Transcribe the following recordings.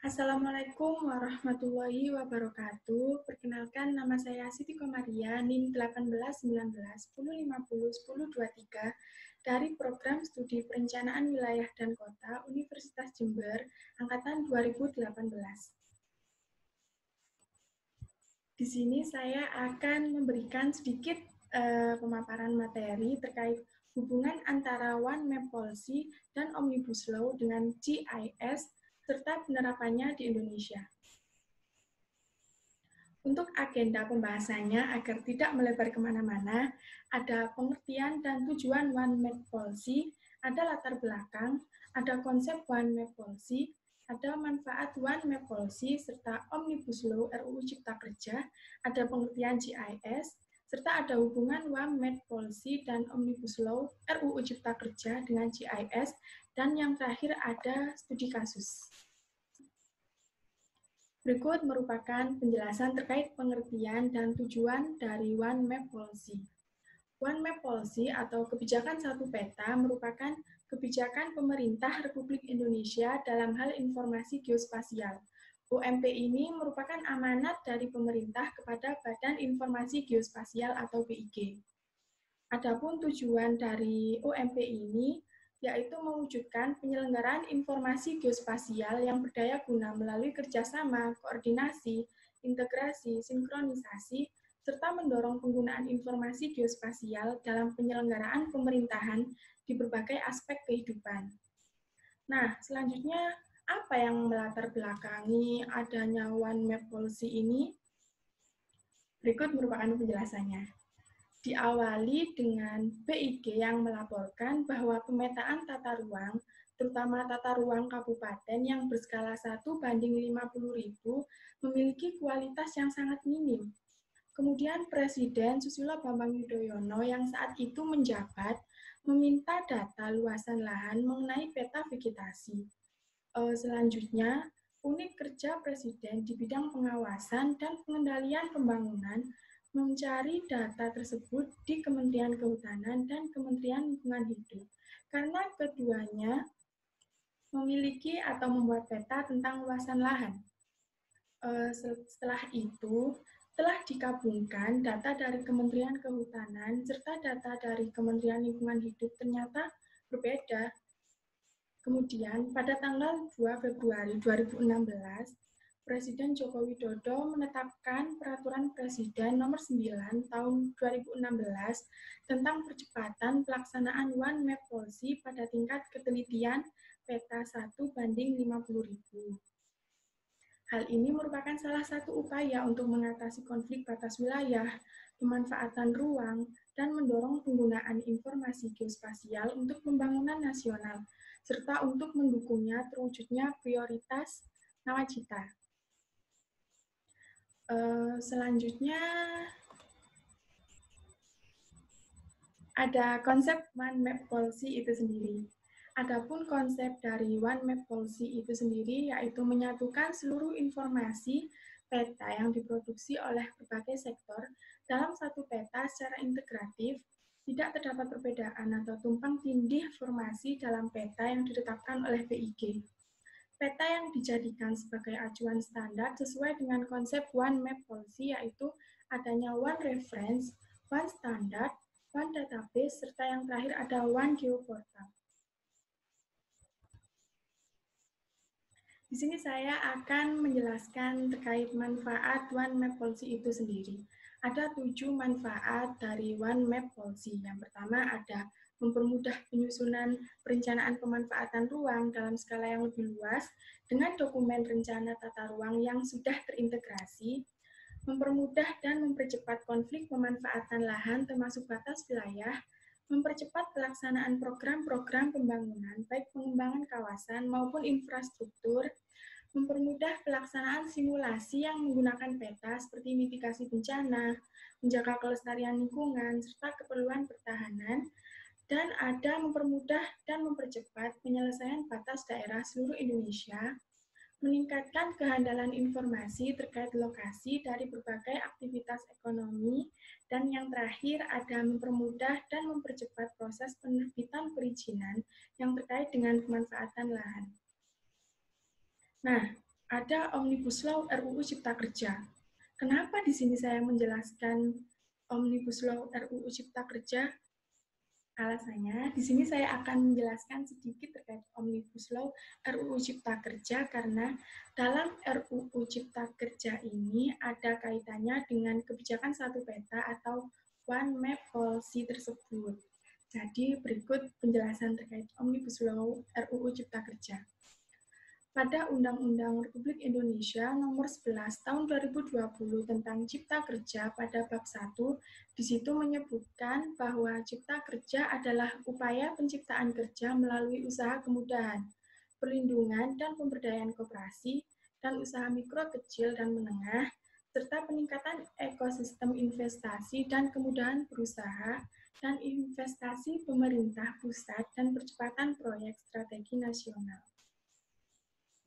Assalamualaikum warahmatullahi wabarakatuh. Perkenalkan, nama saya Siti Komaria, NIM 181910501023 dari Program Studi Perencanaan Wilayah dan Kota Universitas Jember, Angkatan 2018. Di sini saya akan memberikan sedikit pemaparan materi terkait hubungan antara One Map Policy dan Omnibus Law dengan GIS serta penerapannya di Indonesia. Untuk agenda pembahasannya agar tidak melebar kemana-mana, ada pengertian dan tujuan One Map Policy, ada latar belakang, ada konsep One Map Policy, ada manfaat One Map Policy, serta Omnibus Law RUU Cipta Kerja, ada pengertian GIS, serta ada hubungan One Map Policy dan Omnibus Law RUU Cipta Kerja dengan GIS, dan yang terakhir ada studi kasus. Berikut merupakan penjelasan terkait pengertian dan tujuan dari One Map Policy. One Map Policy atau kebijakan satu peta merupakan kebijakan pemerintah Republik Indonesia dalam hal informasi geospasial. UMP ini merupakan amanat dari pemerintah kepada Badan Informasi Geospasial atau BIG. Adapun tujuan dari UMP ini yaitu mewujudkan penyelenggaraan informasi geospasial yang berdaya guna melalui kerjasama, koordinasi, integrasi, sinkronisasi, serta mendorong penggunaan informasi geospasial dalam penyelenggaraan pemerintahan di berbagai aspek kehidupan. Nah, selanjutnya apa yang melatar belakangi adanya One Map Policy ini? Berikut merupakan penjelasannya. Diawali dengan BIG yang melaporkan bahwa pemetaan tata ruang, terutama tata ruang kabupaten yang berskala 1:50.000, memiliki kualitas yang sangat minim. Kemudian Presiden Susilo Bambang Yudhoyono yang saat itu menjabat meminta data luasan lahan mengenai peta vegetasi. Selanjutnya, unit kerja Presiden di bidang pengawasan dan pengendalian pembangunan mencari data tersebut di Kementerian Kehutanan dan Kementerian Lingkungan Hidup, karena keduanya memiliki atau membuat peta tentang luasan lahan. Setelah itu, telah digabungkan data dari Kementerian Kehutanan serta data dari Kementerian Lingkungan Hidup ternyata berbeda. Kemudian, pada tanggal 2 Februari 2016, Presiden Joko Widodo menetapkan Peraturan Presiden Nomor 9 Tahun 2016 tentang percepatan pelaksanaan One Map Policy pada tingkat ketelitian peta 1:50.000. Hal ini merupakan salah satu upaya untuk mengatasi konflik batas wilayah, pemanfaatan ruang, dan mendorong penggunaan informasi geospasial untuk pembangunan nasional, serta untuk mendukungnya terwujudnya prioritas nawacita. Selanjutnya, ada konsep One Map Policy itu sendiri. Adapun konsep dari One Map Policy itu sendiri yaitu menyatukan seluruh informasi peta yang diproduksi oleh berbagai sektor dalam satu peta secara integratif, tidak terdapat perbedaan atau tumpang tindih informasi dalam peta yang ditetapkan oleh BIG. Peta yang dijadikan sebagai acuan standar sesuai dengan konsep One Map Policy yaitu adanya One Reference, One Standard, One Database, serta yang terakhir ada One Geoportal. Di sini saya akan menjelaskan terkait manfaat One Map Policy itu sendiri. Ada 7 manfaat dari One Map Policy. Yang pertama ada mempermudah penyusunan perencanaan pemanfaatan ruang dalam skala yang lebih luas dengan dokumen rencana tata ruang yang sudah terintegrasi, mempermudah dan mempercepat konflik pemanfaatan lahan termasuk batas wilayah, mempercepat pelaksanaan program-program pembangunan, baik pengembangan kawasan maupun infrastruktur, mempermudah pelaksanaan simulasi yang menggunakan peta seperti mitigasi bencana, menjaga kelestarian lingkungan, serta keperluan pertahanan, dan ada mempermudah dan mempercepat penyelesaian batas daerah seluruh Indonesia, meningkatkan kehandalan informasi terkait lokasi dari berbagai aktivitas ekonomi, dan yang terakhir ada mempermudah dan mempercepat proses penerbitan perizinan yang terkait dengan pemanfaatan lahan. Nah, ada Omnibus Law RUU Cipta Kerja. Kenapa di sini saya menjelaskan Omnibus Law RUU Cipta Kerja? Alasannya, di sini saya akan menjelaskan sedikit terkait Omnibus Law RUU Cipta Kerja karena dalam RUU Cipta Kerja ini ada kaitannya dengan kebijakan satu peta atau One Map Policy tersebut. Jadi berikut penjelasan terkait Omnibus Law RUU Cipta Kerja. Pada Undang-Undang Republik Indonesia Nomor 11 Tahun 2020 tentang Cipta Kerja pada bab 1, di situ menyebutkan bahwa cipta kerja adalah upaya penciptaan kerja melalui usaha kemudahan, perlindungan dan pemberdayaan koperasi, dan usaha mikro, kecil, dan menengah, serta peningkatan ekosistem investasi dan kemudahan berusaha, dan investasi pemerintah pusat dan percepatan proyek strategi nasional.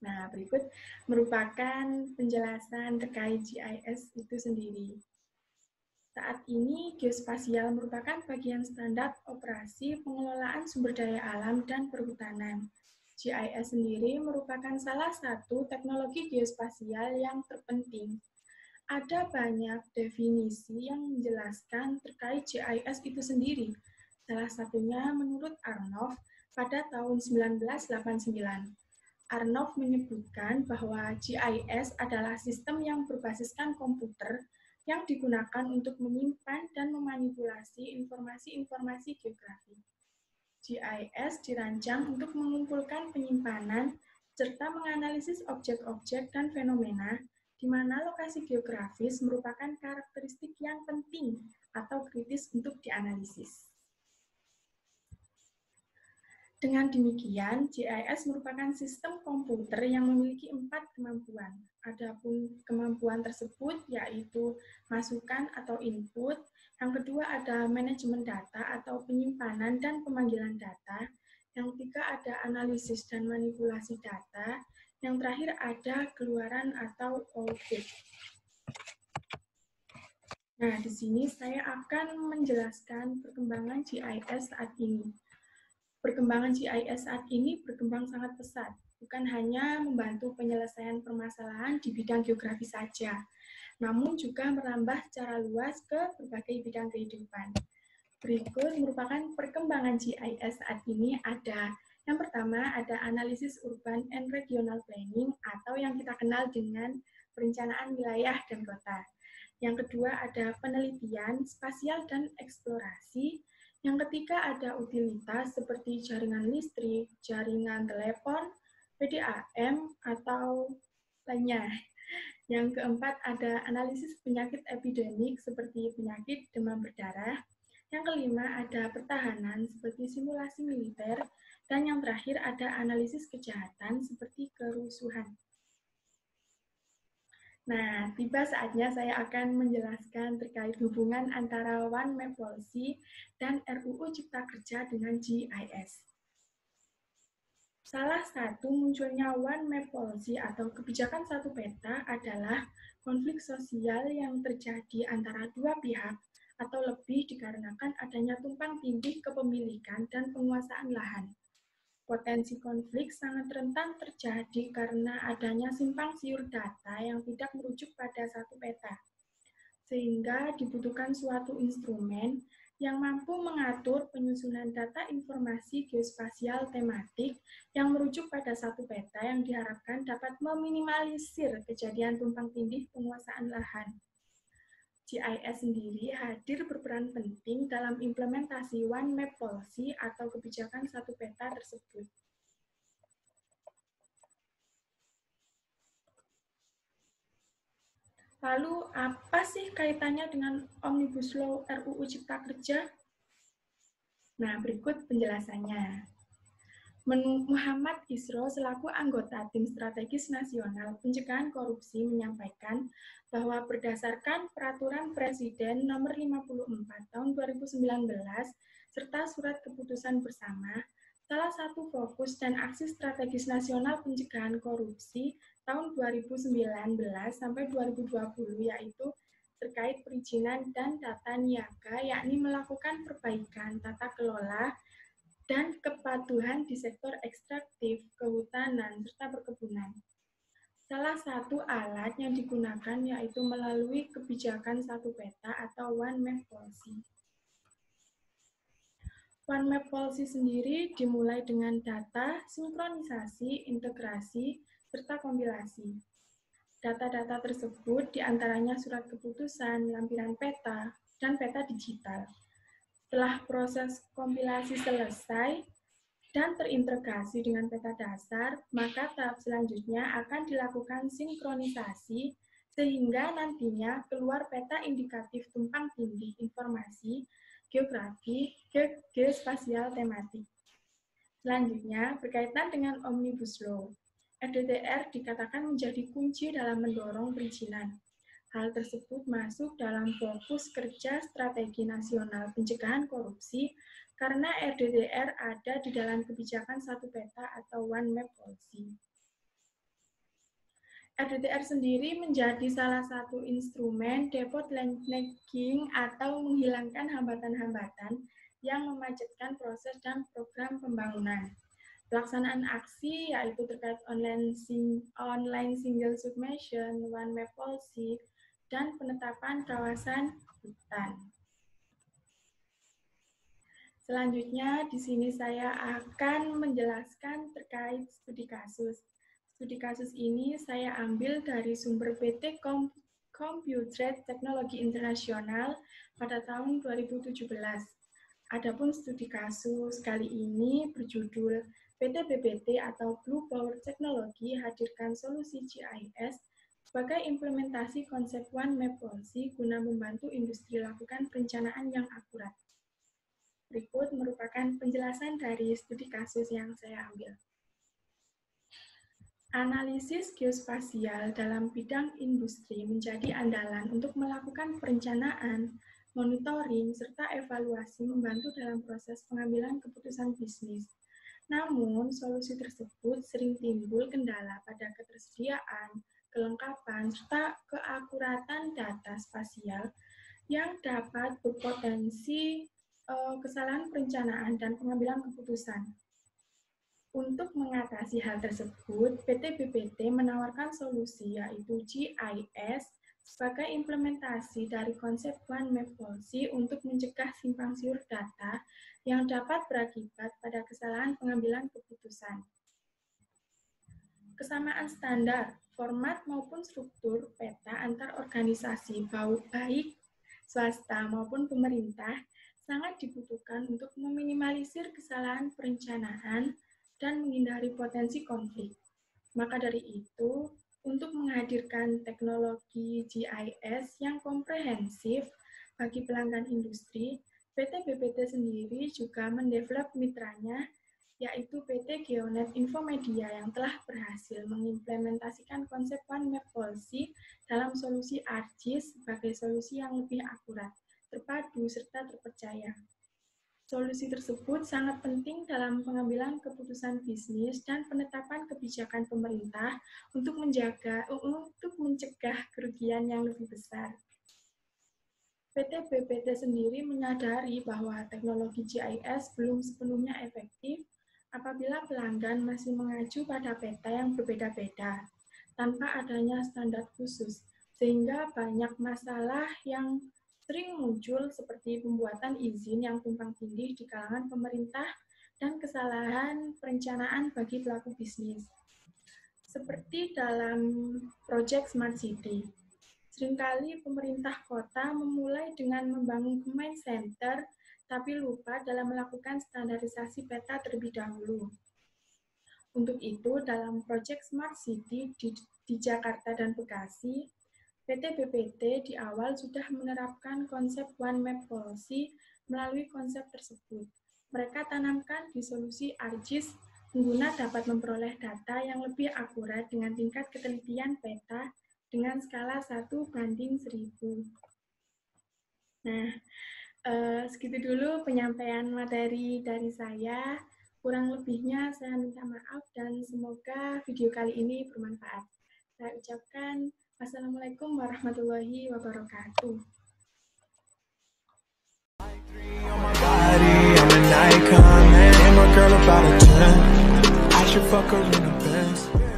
Nah, berikut merupakan penjelasan terkait GIS itu sendiri. Saat ini, geospasial merupakan bagian standar operasi pengelolaan sumber daya alam dan perhutanan. GIS sendiri merupakan salah satu teknologi geospasial yang terpenting. Ada banyak definisi yang menjelaskan terkait GIS itu sendiri. Salah satunya menurut Arnold pada tahun 1989. Arnold menyebutkan bahwa GIS adalah sistem yang berbasiskan komputer yang digunakan untuk menyimpan dan memanipulasi informasi-informasi geografi. GIS dirancang untuk mengumpulkan penyimpanan serta menganalisis objek-objek dan fenomena di mana lokasi geografis merupakan karakteristik yang penting atau kritis untuk dianalisis. Dengan demikian, GIS merupakan sistem komputer yang memiliki 4 kemampuan. Adapun kemampuan tersebut yaitu masukan atau input, yang kedua ada manajemen data atau penyimpanan dan pemanggilan data, yang ketiga ada analisis dan manipulasi data, yang terakhir ada keluaran atau output. Nah, di sini saya akan menjelaskan perkembangan GIS saat ini. Perkembangan GIS saat ini berkembang sangat pesat, bukan hanya membantu penyelesaian permasalahan di bidang geografi saja, namun juga merambah secara luas ke berbagai bidang kehidupan. Berikut merupakan perkembangan GIS saat ini ada. Yang pertama ada analisis urban and regional planning atau yang kita kenal dengan perencanaan wilayah dan kota. Yang kedua ada penelitian, spasial, dan eksplorasi. Yang ketiga ada utilitas seperti jaringan listrik, jaringan telepon, PDAM, atau lainnya. Yang keempat ada analisis penyakit epidemik seperti penyakit demam berdarah. Yang kelima ada pertahanan seperti simulasi militer. Dan yang terakhir ada analisis kejahatan seperti kerusuhan. Nah, tiba saatnya saya akan menjelaskan terkait hubungan antara One Map Policy dan RUU Cipta Kerja dengan GIS. Salah satu munculnya One Map Policy atau kebijakan satu peta adalah konflik sosial yang terjadi antara dua pihak atau lebih dikarenakan adanya tumpang tindih kepemilikan dan penguasaan lahan. Potensi konflik sangat rentan terjadi karena adanya simpang siur data yang tidak merujuk pada satu peta, sehingga dibutuhkan suatu instrumen yang mampu mengatur penyusunan data informasi geospasial tematik yang merujuk pada satu peta yang diharapkan dapat meminimalisir kejadian tumpang tindih penguasaan lahan. GIS sendiri hadir berperan penting dalam implementasi One Map Policy atau kebijakan satu peta tersebut. Lalu, apa sih kaitannya dengan Omnibus Law RUU Cipta Kerja? Nah, berikut penjelasannya. Muhammad Isro selaku anggota Tim Strategis Nasional Pencegahan Korupsi menyampaikan bahwa berdasarkan Peraturan Presiden Nomor 54 Tahun 2019 serta Surat Keputusan Bersama, salah satu fokus dan aksi strategis nasional pencegahan korupsi tahun 2019 sampai 2020 yaitu terkait perizinan dan tata niaga, yakni melakukan perbaikan tata kelola dan kepatuhan di sektor ekstraktif, kehutanan, serta perkebunan. Salah satu alat yang digunakan yaitu melalui kebijakan satu peta atau One Map Policy. One Map Policy sendiri dimulai dengan data, sinkronisasi, integrasi, serta kompilasi. Data-data tersebut diantaranya surat keputusan, lampiran peta, dan peta digital. Setelah proses kompilasi selesai dan terintegrasi dengan peta dasar, maka tahap selanjutnya akan dilakukan sinkronisasi sehingga nantinya keluar peta indikatif tumpang tindih informasi, geografi, geospasial tematik. Selanjutnya, berkaitan dengan Omnibus Law, RDTR dikatakan menjadi kunci dalam mendorong perizinan. Hal tersebut masuk dalam fokus kerja strategi nasional pencegahan korupsi karena RDTR ada di dalam kebijakan satu peta atau One Map Policy. RDTR sendiri menjadi salah satu instrumen debottlenecking atau menghilangkan hambatan-hambatan yang memacetkan proses dan program pembangunan. Pelaksanaan aksi yaitu terkait online single submission, One Map Policy, dan penetapan kawasan hutan. Selanjutnya, di sini saya akan menjelaskan terkait studi kasus. Studi kasus ini saya ambil dari sumber PT Computrade Teknologi Internasional pada tahun 2017. Adapun studi kasus kali ini berjudul PT BPT atau Blue Power Technology hadirkan solusi GIS sebagai implementasi konsep One Map Policy guna membantu industri lakukan perencanaan yang akurat. Berikut merupakan penjelasan dari studi kasus yang saya ambil. Analisis geospasial dalam bidang industri menjadi andalan untuk melakukan perencanaan, monitoring, serta evaluasi membantu dalam proses pengambilan keputusan bisnis. Namun, solusi tersebut sering timbul kendala pada ketersediaan, kelengkapan, serta keakuratan data spasial yang dapat berpotensi kesalahan perencanaan dan pengambilan keputusan. Untuk mengatasi hal tersebut, PT BPT menawarkan solusi yaitu GIS sebagai implementasi dari konsep One Map Policy untuk mencegah simpang siur data yang dapat berakibat pada kesalahan pengambilan keputusan. Kesamaan standar, format maupun struktur peta antar organisasi baik swasta maupun pemerintah sangat dibutuhkan untuk meminimalisir kesalahan perencanaan dan menghindari potensi konflik. Maka dari itu, untuk menghadirkan teknologi GIS yang komprehensif bagi pelanggan industri, PT BPT sendiri juga mendevelop mitranya yaitu PT Geonet Infomedia yang telah berhasil mengimplementasikan konsep One Map Policy dalam solusi ArcGIS sebagai solusi yang lebih akurat, terpadu, serta terpercaya. Solusi tersebut sangat penting dalam pengambilan keputusan bisnis dan penetapan kebijakan pemerintah untuk mencegah kerugian yang lebih besar. PT BPT sendiri menyadari bahwa teknologi GIS belum sepenuhnya efektif apabila pelanggan masih mengacu pada peta yang berbeda-beda, tanpa adanya standar khusus, sehingga banyak masalah yang sering muncul seperti pembuatan izin yang tumpang tindih di kalangan pemerintah dan kesalahan perencanaan bagi pelaku bisnis. Seperti dalam proyek Smart City, seringkali pemerintah kota memulai dengan membangun command center tapi lupa dalam melakukan standarisasi peta terlebih dahulu. Untuk itu, dalam proyek Smart City di Jakarta dan Bekasi, PT BPT di awal sudah menerapkan konsep One Map Policy melalui konsep tersebut. Mereka tanamkan di solusi ArcGIS, pengguna dapat memperoleh data yang lebih akurat dengan tingkat ketelitian peta dengan skala 1:1000. Nah, segitu dulu penyampaian materi dari saya. Kurang lebihnya saya minta maaf dan semoga video kali ini bermanfaat. Saya ucapkan wassalamualaikum warahmatullahi wabarakatuh. I'm an icon, man. I'm a girl about a 10. I should fuck her in the Benz.